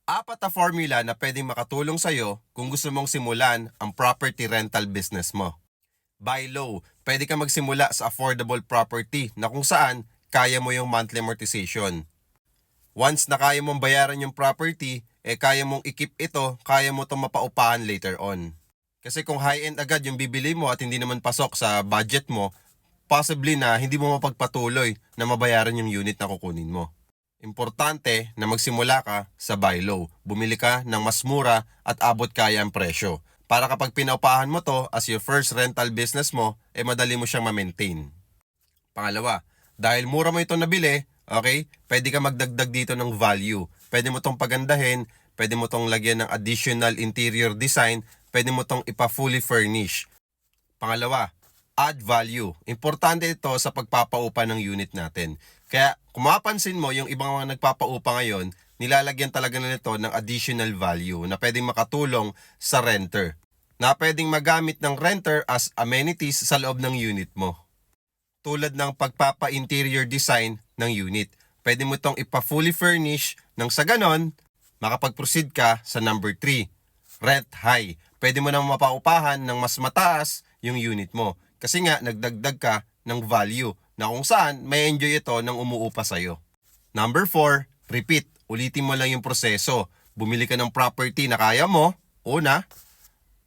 Apat na formula na pwedeng makatulong sa'yo kung gusto mong simulan ang property rental business mo. Buy low. Pwede ka magsimula sa affordable property na kung saan kaya mo yung monthly amortization. Once na kaya mong bayaran yung property, kaya mong i-keep ito, kaya mo itong mapaupahan later on. Kasi kung high-end agad yung bibili mo at hindi naman pasok sa budget mo, possibly na hindi mo mapagpatuloy na mabayaran yung unit na kukunin mo. Importante na magsimula ka sa buy low. Bumili ka ng mas mura at abot kaya ang presyo. Para kapag pinaupahan mo to as your first rental business mo, madali mo siyang ma-maintain. Pangalawa, dahil mura mo ito nabili, okay, pwede ka magdagdag dito ng value. Pwede mo tong pagandahin, pwede mo tong lagyan ng additional interior design, pwede mo tong ipa-fully furnish. Pangalawa, add value. Importante ito sa pagpapaupa ng unit natin. Kaya kung mapapansin mo, yung ibang mga nagpapaupa ngayon, nilalagyan talaga na nito ng additional value na pwedeng makatulong sa renter. Na pwedeng magamit ng renter as amenities sa loob ng unit mo. Tulad ng pagpapa-interior design ng unit. Pwede mo itong ipa-fully furnish nang sa ganon, makapag-proceed ka sa number 3. Rent high. Pwede mo nang mapaupahan ng mas mataas yung unit mo. Kasi nga, nagdagdag ka ng value na kung saan may enjoy ito nang umuupa sa'yo. Number 4, repeat. Ulitin mo lang yung proseso. Bumili ka ng property na kaya mo, una.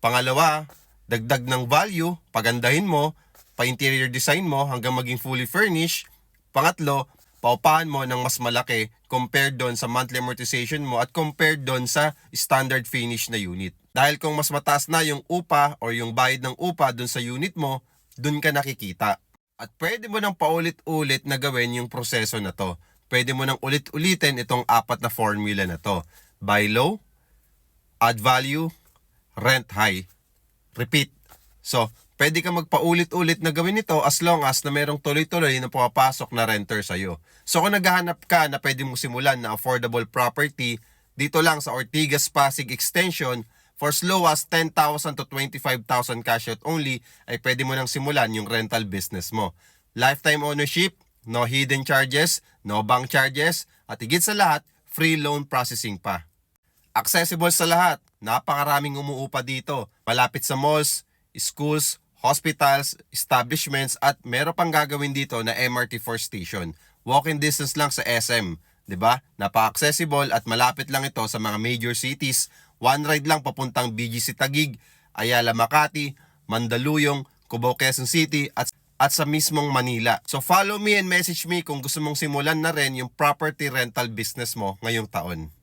Pangalawa, dagdag ng value, pagandahin mo, pa-interior design mo hanggang maging fully furnished. Pangatlo, paupahan mo ng mas malaki compared doon sa monthly amortization mo at compared doon sa standard finish na unit. Dahil kung mas mataas na yung upa or yung bayad ng upa doon sa unit mo, doon ka nakikita. At pwede mo nang paulit-ulit na gawin yung proseso na to. Pwede mo nang ulit-ulitin itong apat na formula na to. Buy low, add value, rent high, repeat. So, pwede ka magpaulit-ulit na gawin ito as long as na merong tuloy-tuloy na pumapasok na renter sa'yo. So, kung naghahanap ka na pwede mong simulan na affordable property, dito lang sa Ortigas Pasig Extension, for as low as 10,000 to 25,000 cash out only, ay pwede mo nang simulan yung rental business mo. Lifetime ownership, no hidden charges, no bank charges, at higit sa lahat, free loan processing pa. Accessible sa lahat, napakaraming umuupa dito. Malapit sa malls, schools, hospitals, establishments, at meron pang gagawin dito na MRT4 station. Walking distance lang sa SM, 'di ba? Napaka-accessible at malapit lang ito sa mga major cities. One ride lang papuntang BGC Taguig, Ayala Makati, Mandaluyong, Cubao Quezon City at sa mismong Manila. So follow me and message me kung gusto mong simulan na rin yung property rental business mo ngayong taon.